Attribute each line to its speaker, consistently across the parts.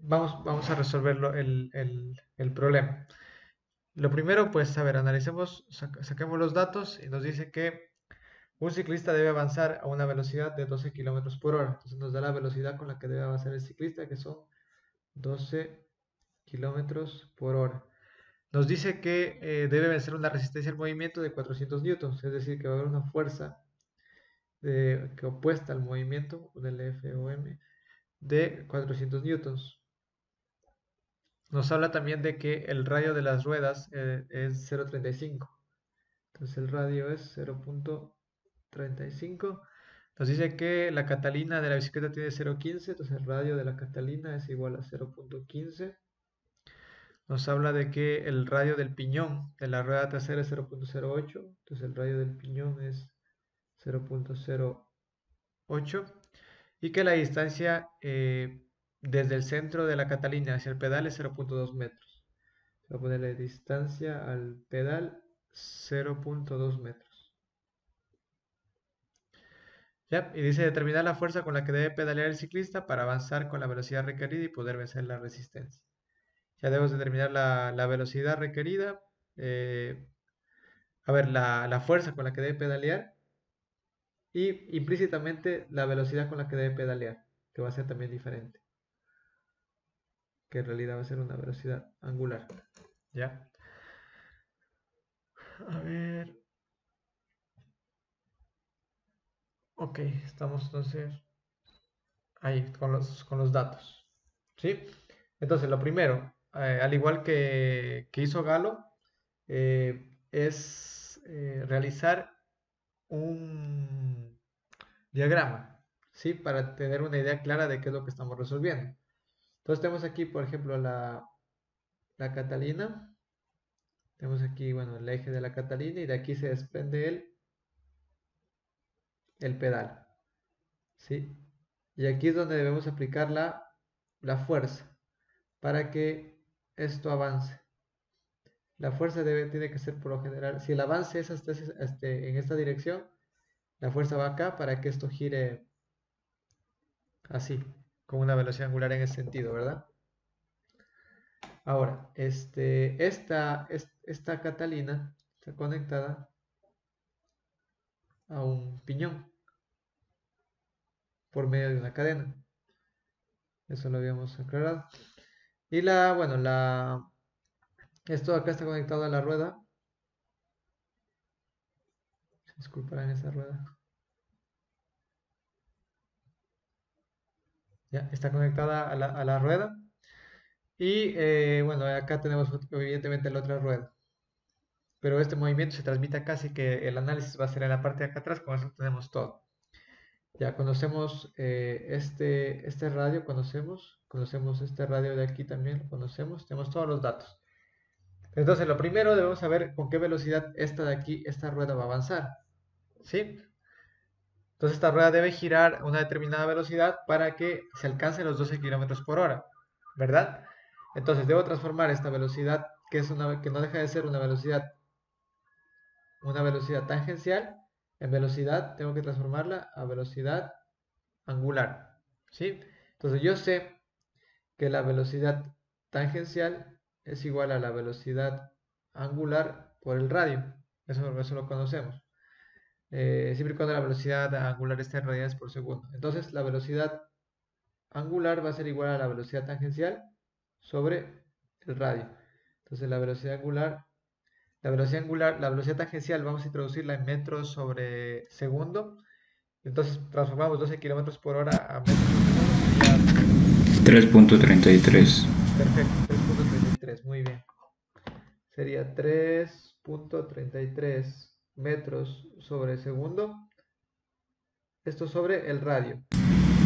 Speaker 1: Vamos a resolver el problema. Lo primero, pues, a ver, analicemos, saquemos los datos y nos dice que un ciclista debe avanzar a una velocidad de 12 kilómetros por hora. Entonces nos da la velocidad con la que debe avanzar el ciclista, que son 12 kilómetros por hora. Nos dice que debe vencer una resistencia al movimiento de 400 newtons, es decir, que va a haber una fuerza que opuesta al movimiento del FOM de 400 newtons. Nos habla también de que el radio de las ruedas es 0,35. Entonces el radio es 0,35. Nos dice que la catalina de la bicicleta tiene 0,15. Entonces el radio de la catalina es igual a 0,15. Nos habla de que el radio del piñón de la rueda trasera es 0,08. Entonces el radio del piñón es 0,08. Y que la distancia desde el centro de la catalina hacia el pedal es 0,2 metros. Voy a ponerle distancia al pedal 0,2 metros. ¿Ya? Y dice determinar la fuerza con la que debe pedalear el ciclista para avanzar con la velocidad requerida y poder vencer la resistencia. Ya debemos determinar la velocidad requerida. La fuerza con la que debe pedalear y implícitamente la velocidad con la que debe pedalear, que va a ser también diferente, que en realidad va a ser una velocidad angular. ¿Ya? A ver. Ok, estamos entonces ahí con los datos. ¿Sí? Entonces, lo primero, al igual que hizo Galo, es realizar un diagrama, ¿sí? Para tener una idea clara de qué es lo que estamos resolviendo. Entonces, tenemos aquí, por ejemplo, la catalina. Tenemos aquí, bueno, el eje de la catalina y de aquí se desprende el pedal, ¿sí? Y aquí es donde debemos aplicar la fuerza para que esto avance. La fuerza tiene que ser por lo general, si el avance es en esta dirección, la fuerza va acá para que esto gire así, con una velocidad angular en ese sentido, ¿verdad? Ahora, esta catalina está conectada a un piñón por medio de una cadena. Eso lo habíamos aclarado. Y esto acá está conectado a la rueda. Disculparán esa rueda. Ya, está conectada a la rueda. Y bueno, acá tenemos evidentemente la otra rueda. Pero este movimiento se transmite acá, así que el análisis va a ser en la parte de acá atrás, con eso tenemos todo. Ya conocemos este radio, conocemos este radio de aquí también, lo conocemos, tenemos todos los datos. Entonces, lo primero debemos saber con qué velocidad esta de aquí, esta rueda va a avanzar. ¿Sí? Entonces, esta rueda debe girar a una determinada velocidad para que se alcance los 12 kilómetros por hora, ¿verdad? Entonces, debo transformar esta velocidad, que no deja de ser una velocidad tangencial, en velocidad, tengo que transformarla a velocidad angular, ¿sí? Entonces, yo sé que la velocidad tangencial es igual a la velocidad angular por el radio. Eso lo conocemos. Siempre y cuando la velocidad angular esté en radianes por segundo. Entonces, la velocidad angular va a ser igual a la velocidad tangencial sobre el radio. Entonces, la velocidad tangencial vamos a introducirla en metros sobre segundo. Entonces, transformamos 12 kilómetros por hora a metros por segundo.
Speaker 2: 3.33.
Speaker 1: Perfecto, 3,33, muy bien. Sería 3,33 metros sobre segundo. Esto sobre el radio.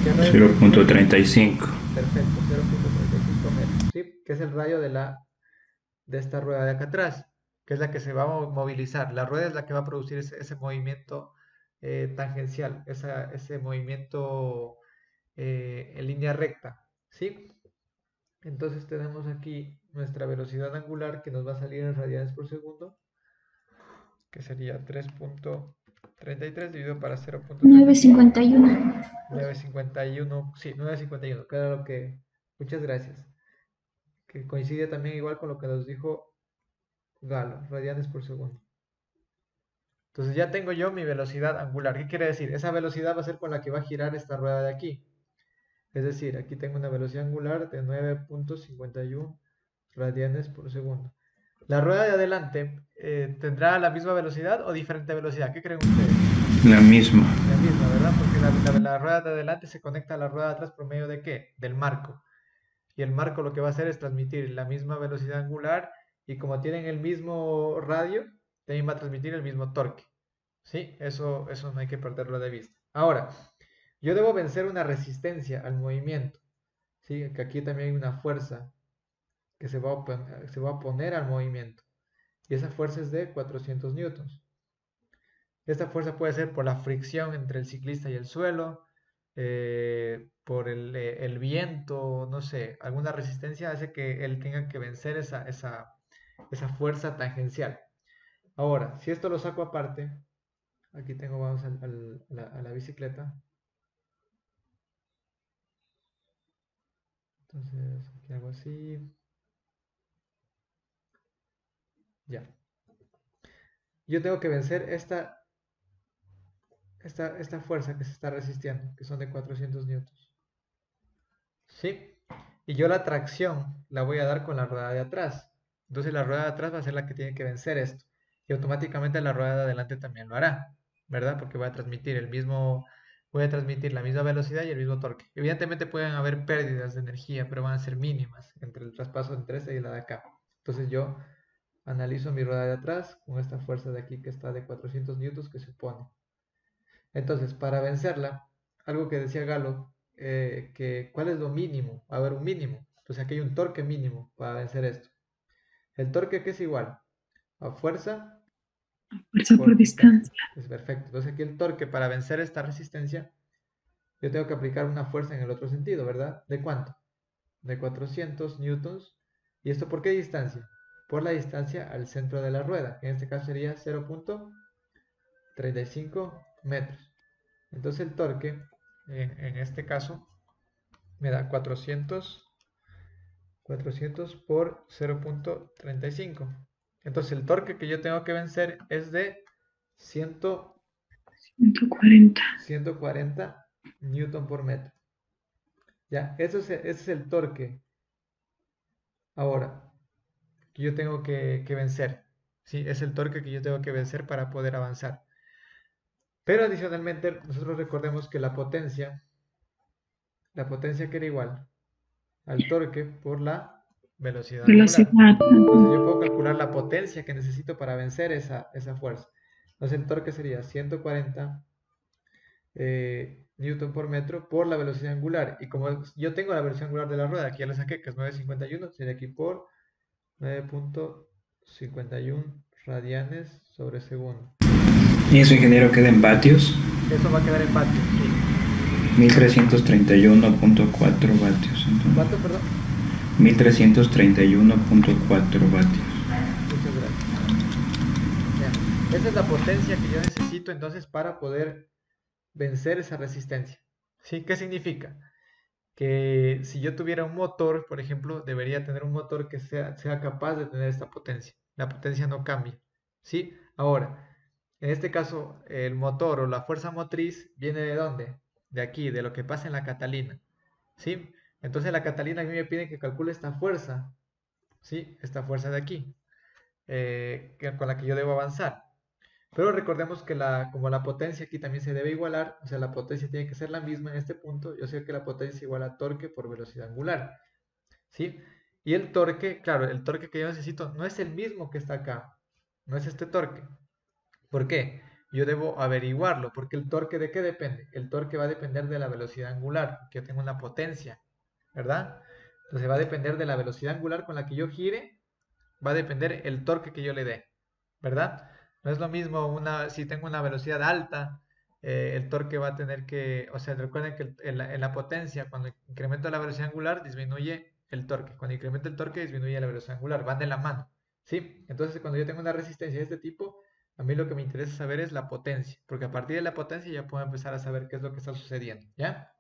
Speaker 1: ¿Qué radio tenemos?
Speaker 2: 0.35.
Speaker 1: Perfecto, 0,35 metros, ¿sí? Que es el radio de esta rueda de acá atrás, que es la que se va a movilizar. La rueda es la que va a producir ese movimiento tangencial, ese movimiento en línea recta, ¿sí? Entonces tenemos aquí nuestra velocidad angular que nos va a salir en radianes por segundo, que sería 3,33 dividido para 0,951.
Speaker 3: 951.
Speaker 1: 951, sí, 951, que era Muchas gracias. Que coincide también igual con lo que nos dijo Galo, radianes por segundo. Entonces ya tengo yo mi velocidad angular. ¿Qué quiere decir? Esa velocidad va a ser con la que va a girar esta rueda de aquí. Es decir, aquí tengo una velocidad angular de 9.51 radianes por segundo. ¿La rueda de adelante tendrá la misma velocidad o diferente velocidad? ¿Qué creen ustedes?
Speaker 2: La misma.
Speaker 1: La misma, ¿verdad? Porque la rueda de adelante se conecta a la rueda de atrás por medio de ¿qué? Del marco. Y el marco lo que va a hacer es transmitir la misma velocidad angular y como tienen el mismo radio, también va a transmitir el mismo torque. ¿Sí? Eso no hay que perderlo de vista. Ahora, yo debo vencer una resistencia al movimiento. ¿Sí? Que aquí también hay una fuerza que se va a oponer al movimiento. Y esa fuerza es de 400 newtons. Esta fuerza puede ser por la fricción entre el ciclista y el suelo, por el viento, no sé, alguna resistencia hace que él tenga que vencer esa fuerza tangencial. Ahora, si esto lo saco aparte, aquí tengo, vamos a la bicicleta. Entonces, aquí hago así. Ya. Yo tengo que vencer esta fuerza que se está resistiendo, que son de 400 newtons. ¿Sí? Y yo la tracción la voy a dar con la rueda de atrás. Entonces la rueda de atrás va a ser la que tiene que vencer esto. Y automáticamente la rueda de adelante también lo hará, ¿verdad? Porque voy a transmitir la misma velocidad y el mismo torque. Evidentemente pueden haber pérdidas de energía, pero van a ser mínimas entre el traspaso entre esta y la de acá. Entonces yo analizo mi rueda de atrás con esta fuerza de aquí que está de 400 newtons que se opone. Entonces, para vencerla, algo que decía Galo, que ¿cuál es lo mínimo? Va a haber un mínimo. Entonces aquí hay un torque mínimo para vencer esto. El torque que es igual a fuerza
Speaker 3: Fuerza por
Speaker 1: por distancia.
Speaker 3: distancia.
Speaker 1: Es perfecto. Entonces aquí el torque para vencer esta resistencia, yo tengo que aplicar una fuerza en el otro sentido, ¿verdad? ¿De cuánto? De 400 newtons. ¿Y esto por qué distancia? Por la distancia al centro de la rueda, que en este caso sería 0.35 metros. Entonces el torque, en este caso, me da 400 por 0.35. Entonces el torque que yo tengo que vencer es de
Speaker 3: 140.
Speaker 1: 140 newton por metro. Ya, ese es el torque ahora que yo tengo que vencer. ¿Sí? Es el torque que yo tengo que vencer para poder avanzar. Pero adicionalmente, nosotros recordemos que la potencia que era igual al torque por la velocidad angular.
Speaker 3: Velocidad.
Speaker 1: Entonces yo puedo calcular la potencia que necesito para vencer esa fuerza. Entonces el torque sería 140 newton por metro por la velocidad angular. Y como yo tengo la velocidad angular de la rueda, aquí ya la saqué, que es 9,51, sería aquí por 9.51 radianes sobre segundo.
Speaker 2: ¿Y eso, ingeniero, queda en vatios?
Speaker 1: Eso va a quedar en vatios, sí.
Speaker 2: 1331.4 vatios. Entonces.
Speaker 1: ¿Cuánto, perdón?
Speaker 2: 1331.4 vatios.
Speaker 1: Muchas gracias. Vean, esa es la potencia que yo necesito entonces para poder vencer esa resistencia. ¿Sí? ¿Qué significa? Que si yo tuviera un motor, por ejemplo, debería tener un motor que sea capaz de tener esta potencia. La potencia no cambia. ¿Sí? Ahora, en este caso, el motor o la fuerza motriz viene ¿de dónde? De aquí, de lo que pasa en la catalina. ¿Sí? Entonces la catalina a mí me pide que calcule esta fuerza. ¿Sí? Esta fuerza de aquí, con la que yo debo avanzar. Pero recordemos que como la potencia aquí también se debe igualar, o sea, la potencia tiene que ser la misma en este punto, yo sé que la potencia es igual a torque por velocidad angular, ¿sí? Y el torque, claro, el torque que yo necesito no es el mismo que está acá, no es este torque. ¿Por qué? Yo debo averiguarlo, porque el torque ¿de qué depende? El torque va a depender de la velocidad angular, que yo tengo una potencia, ¿verdad? Entonces va a depender de la velocidad angular con la que yo gire, va a depender el torque que yo le dé, ¿verdad? No es lo mismo si tengo una velocidad alta, el torque va a tener que, o sea, recuerden que en la potencia, cuando incremento la velocidad angular, disminuye el torque. Cuando incremento el torque, disminuye la velocidad angular. Van de la mano, ¿sí? Entonces, cuando yo tengo una resistencia de este tipo, a mí lo que me interesa saber es la potencia, porque a partir de la potencia ya puedo empezar a saber qué es lo que está sucediendo, ¿ya?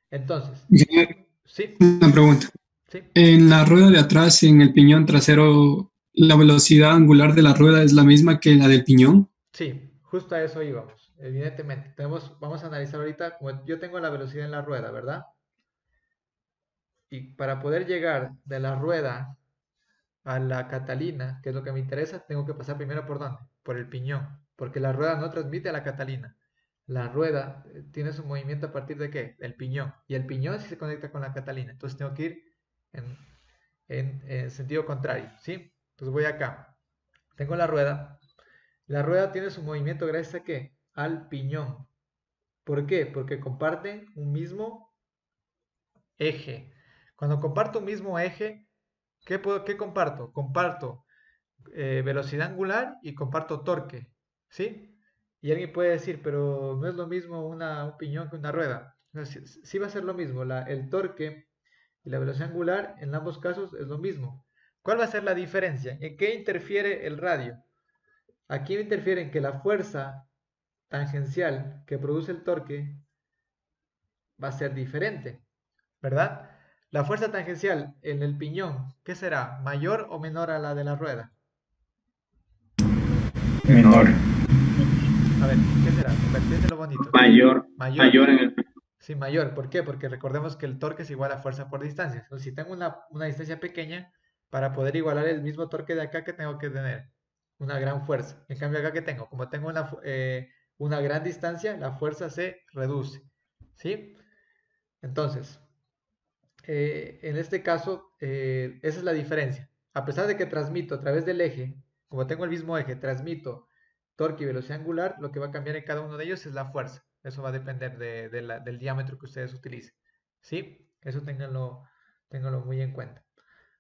Speaker 1: Entonces,
Speaker 2: Ingeniero,
Speaker 1: Sí,
Speaker 4: Una pregunta.
Speaker 1: sí,
Speaker 4: En la rueda de atrás, en el piñón trasero, ¿la velocidad angular de la rueda es la misma que la del piñón?
Speaker 1: sí, justo a eso íbamos, evidentemente. Vamos a analizar ahorita, como yo tengo la velocidad en la rueda, ¿verdad? Y para poder llegar de la rueda a la Catalina, que es lo que me interesa, tengo que pasar primero por dónde? Por el piñón, porque la rueda no transmite a la Catalina. La rueda tiene su movimiento a partir de qué? Del piñón. Y el piñón sí se conecta con la Catalina. Entonces tengo que ir en, en sentido contrario, ¿sí? Entonces voy acá. Tengo la rueda. La rueda tiene su movimiento gracias a qué? Al piñón. ¿Por qué? Porque comparten un mismo eje. Cuando comparto un mismo eje, ¿qué comparto? Comparto velocidad angular y comparto torque, ¿sí? Y alguien puede decir, pero no es lo mismo un piñón que una rueda. No, sí, sí va a ser lo mismo, el torque y la velocidad angular en ambos casos es lo mismo. ¿Cuál va a ser la diferencia? ¿En qué interfiere el radio? Aquí interfiere en que la fuerza tangencial que produce el torque va a ser diferente, ¿verdad? La fuerza tangencial en el piñón, ¿qué será? ¿Mayor o menor a la de la rueda?
Speaker 2: Menor.
Speaker 1: A ver, ¿qué será? Convertirse lo bonito.
Speaker 5: Mayor,
Speaker 1: Mayor.
Speaker 5: mayor en el...
Speaker 1: Sí, mayor. ¿Por qué? Porque recordemos que el torque es igual a fuerza por distancia. Entonces, si tengo una distancia pequeña, para poder igualar el mismo torque de acá, que tengo que tener? Una gran fuerza. En cambio, acá que tengo, como tengo una gran distancia, la fuerza se reduce. ¿Sí? Entonces, en este caso, esa es la diferencia. A pesar de que transmito a través del eje, como tengo el mismo eje, transmito torque y velocidad angular, lo que va a cambiar en cada uno de ellos es la fuerza. Eso va a depender del diámetro que ustedes utilicen. ¿Sí? Eso ténganlo muy en cuenta.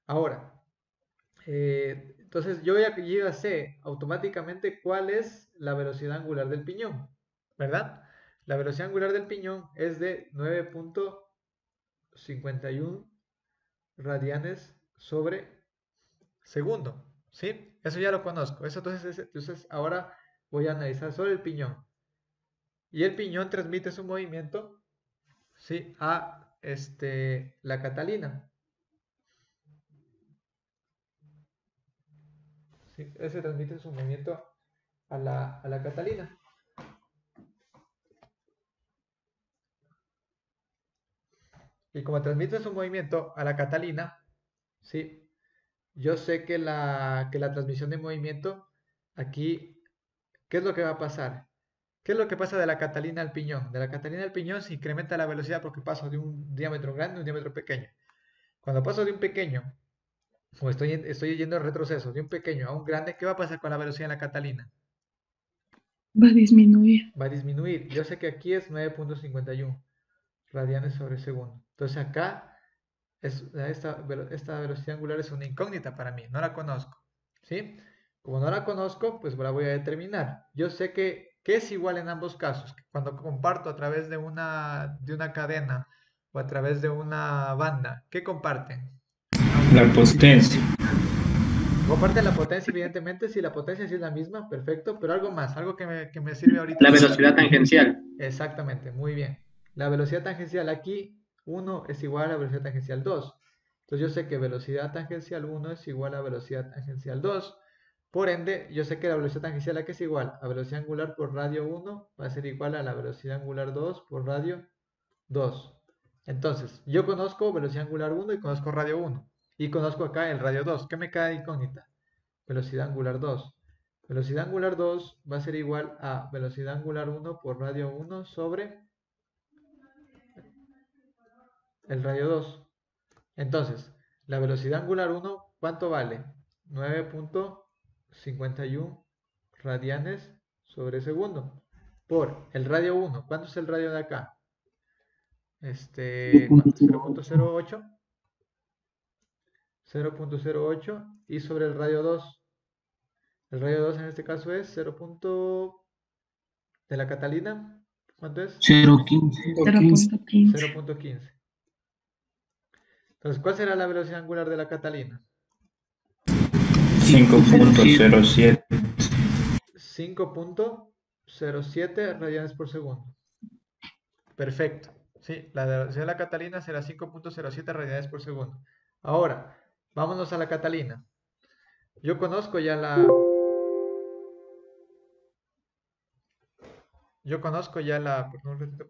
Speaker 1: Ahora, entonces yo ya sé automáticamente cuál es la velocidad angular del piñón, ¿verdad? La velocidad angular del piñón es de 9.51 radianes sobre segundo, ¿sí? Eso ya lo conozco. Entonces ahora voy a analizar solo el piñón. Y el piñón transmite su movimiento, ¿sí? A la Catalina. ¿Sí? Ese transmite su movimiento a la Catalina. Y como transmite su movimiento a la Catalina, ¿sí? Yo sé que la transmisión de movimiento aquí, ¿qué es lo que va a pasar? ¿Qué es lo que pasa de la Catalina al piñón? De la Catalina al piñón se incrementa la velocidad porque paso de un diámetro grande a un diámetro pequeño. Cuando paso de un pequeño, o estoy yendo en retroceso, de un pequeño a un grande, ¿qué va a pasar con la velocidad de la Catalina?
Speaker 3: Va a disminuir.
Speaker 1: Va a disminuir. Yo sé que aquí es 9.51 radianes sobre segundo. Entonces acá esta velocidad angular es una incógnita para mí, no la conozco. ¿Sí? Como no la conozco, pues la voy a determinar. Yo sé que es igual en ambos casos. Cuando comparto a través de una cadena o a través de una banda, ¿qué comparten?
Speaker 2: La potencia.
Speaker 1: Comparten la potencia, evidentemente. Si la potencia sí es la misma, perfecto. Pero algo más, algo que me sirve ahorita.
Speaker 5: La velocidad tangencial.
Speaker 1: Exactamente, muy bien. La velocidad tangencial aquí, 1 es igual a la velocidad tangencial 2. Entonces yo sé que velocidad tangencial 1 es igual a velocidad tangencial 2. Por ende, yo sé que la velocidad tangencial aquí es igual a velocidad angular por radio 1 va a ser igual a la velocidad angular 2 por radio 2. Entonces, yo conozco velocidad angular 1 y conozco radio 1. Y conozco acá el radio 2. ¿Qué me queda de incógnita? Velocidad angular 2. Velocidad angular 2 va a ser igual a velocidad angular 1 por radio 1 sobre el radio 2. Entonces, la velocidad angular 1, ¿cuánto vale? 9.51 radianes sobre segundo. Por el radio 1, ¿cuánto es el radio de acá? 0.08. 0.08 y sobre el radio 2. El radio 2 en este caso es 0. De la Catalina, ¿cuánto es?
Speaker 4: 0.15.
Speaker 3: 0.15.
Speaker 1: 0.15. Entonces, ¿cuál será la velocidad angular de la Catalina?
Speaker 2: 5.07.
Speaker 1: 5.07 radianes por segundo. Perfecto. Sí, la velocidad de la Catalina será 5.07 radianes por segundo. Ahora, vámonos a la Catalina. Yo conozco ya la... Yo conozco ya la... perdón, un ratito.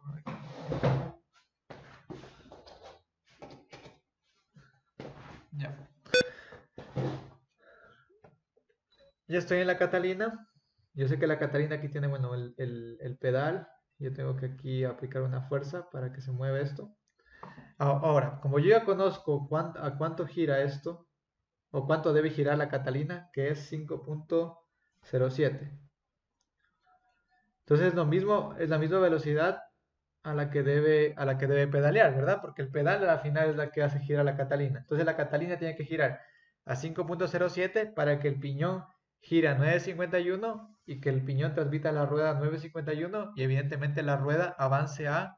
Speaker 1: Ya. Ya estoy en la Catalina. Yo sé que la Catalina aquí tiene, bueno, el pedal. Yo tengo que aquí aplicar una fuerza para que se mueva esto. Ahora, como yo ya conozco a cuánto gira esto, o cuánto debe girar la Catalina, que es 5.07. Entonces lo mismo, es la misma velocidad a la que debe pedalear, ¿verdad? Porque el pedal al final es la que hace girar la Catalina. Entonces la Catalina tiene que girar a 5.07 para que el piñón gira a 9.51 y que el piñón transmita la rueda a 9.51 y evidentemente la rueda avance a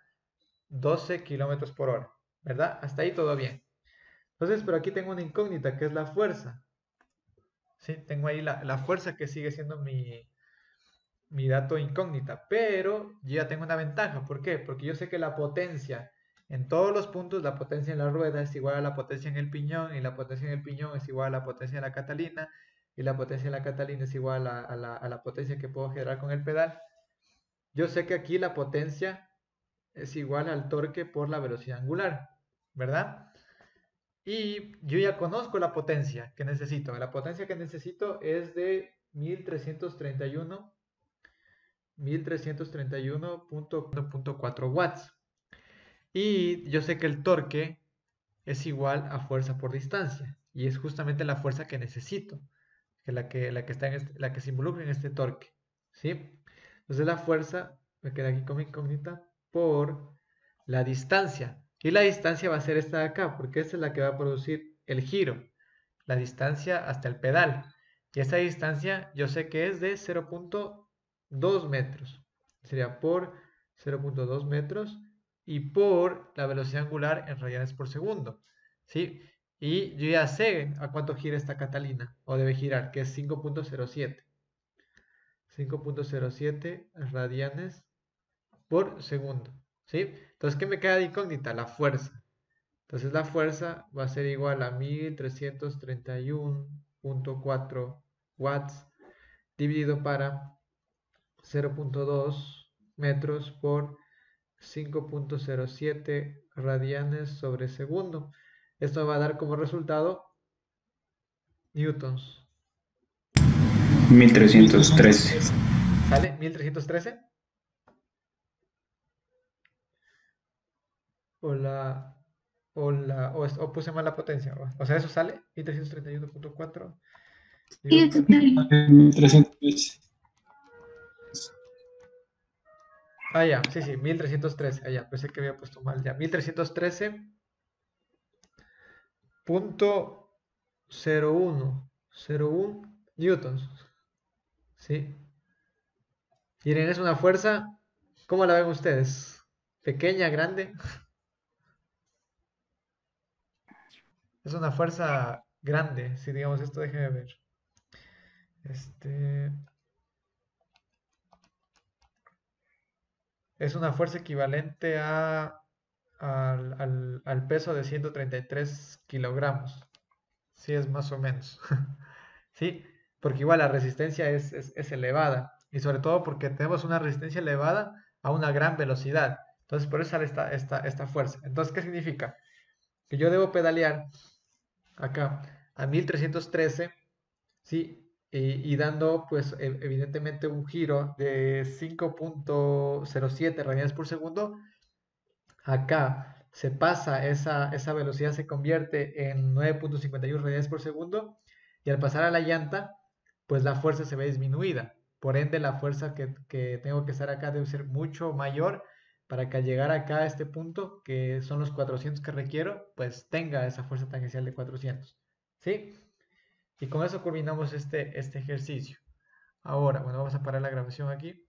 Speaker 1: 12 kilómetros por hora, ¿verdad? Hasta ahí todo bien. Entonces, pero aquí tengo una incógnita que es la fuerza. Sí, tengo ahí la fuerza que sigue siendo mi dato incógnita, pero yo ya tengo una ventaja. ¿Por qué? Porque yo sé que la potencia en todos los puntos, la potencia en la rueda es igual a la potencia en el piñón, y la potencia en el piñón es igual a la potencia en la Catalina, y la potencia en la Catalina es igual a la potencia que puedo generar con el pedal. Yo sé que aquí la potencia es igual al torque por la velocidad angular, ¿verdad? Y yo ya conozco la potencia que necesito. La potencia que necesito es de 1331.4 watts. Y yo sé que el torque es igual a fuerza por distancia. Y es justamente la fuerza que necesito, que la que está la que se involucra en este torque. ¿Sí? Entonces la fuerza, me queda aquí como incógnita, por la distancia. Y la distancia va a ser esta de acá, porque esta es la que va a producir el giro. La distancia hasta el pedal. Y esa distancia yo sé que es de 0.2 metros. Sería por 0.2 metros y por la velocidad angular en radianes por segundo. ¿Sí? Y yo ya sé a cuánto gira esta Catalina, o debe girar, que es 5.07. 5.07 radianes por segundo. ¿Sí? Entonces, ¿qué me queda de incógnita? La fuerza. Entonces la fuerza va a ser igual a 1331.4 watts dividido para 0.2 metros por 5.07 radianes sobre segundo. Esto va a dar como resultado newtons.
Speaker 2: 1313.
Speaker 1: ¿Sale? 1313. O puse mal la potencia. O sea, eso sale 1331.4.
Speaker 3: Sí, eso está bien.
Speaker 4: 1313.
Speaker 1: Ah, ya, sí, sí, 1313. Ah, ya, pensé que había puesto mal ya. 1313.01 newtons. ¿Sí? Miren, es una fuerza. ¿Cómo la ven ustedes? ¿Pequeña, grande? Es una fuerza grande. Si digamos esto, déjenme ver. Es una fuerza equivalente al peso de 133 kilogramos. Sí, es más o menos. ¿Sí? Porque igual la resistencia es elevada. Y sobre todo porque tenemos una resistencia elevada a una gran velocidad. Entonces, por eso sale esta fuerza. Entonces, ¿qué significa? Que yo debo pedalear acá a 1313, ¿sí? Y dando, pues, evidentemente un giro de 5.07 radianes por segundo. Acá se pasa, esa velocidad se convierte en 9.51 radianes por segundo y al pasar a la llanta, pues la fuerza se ve disminuida. Por ende, la fuerza que tengo que estar acá debe ser mucho mayor para que al llegar acá a este punto, que son los 400 que requiero, pues tenga esa fuerza tangencial de 400. ¿Sí? Y con eso culminamos este ejercicio. Ahora, bueno, vamos a parar la grabación aquí.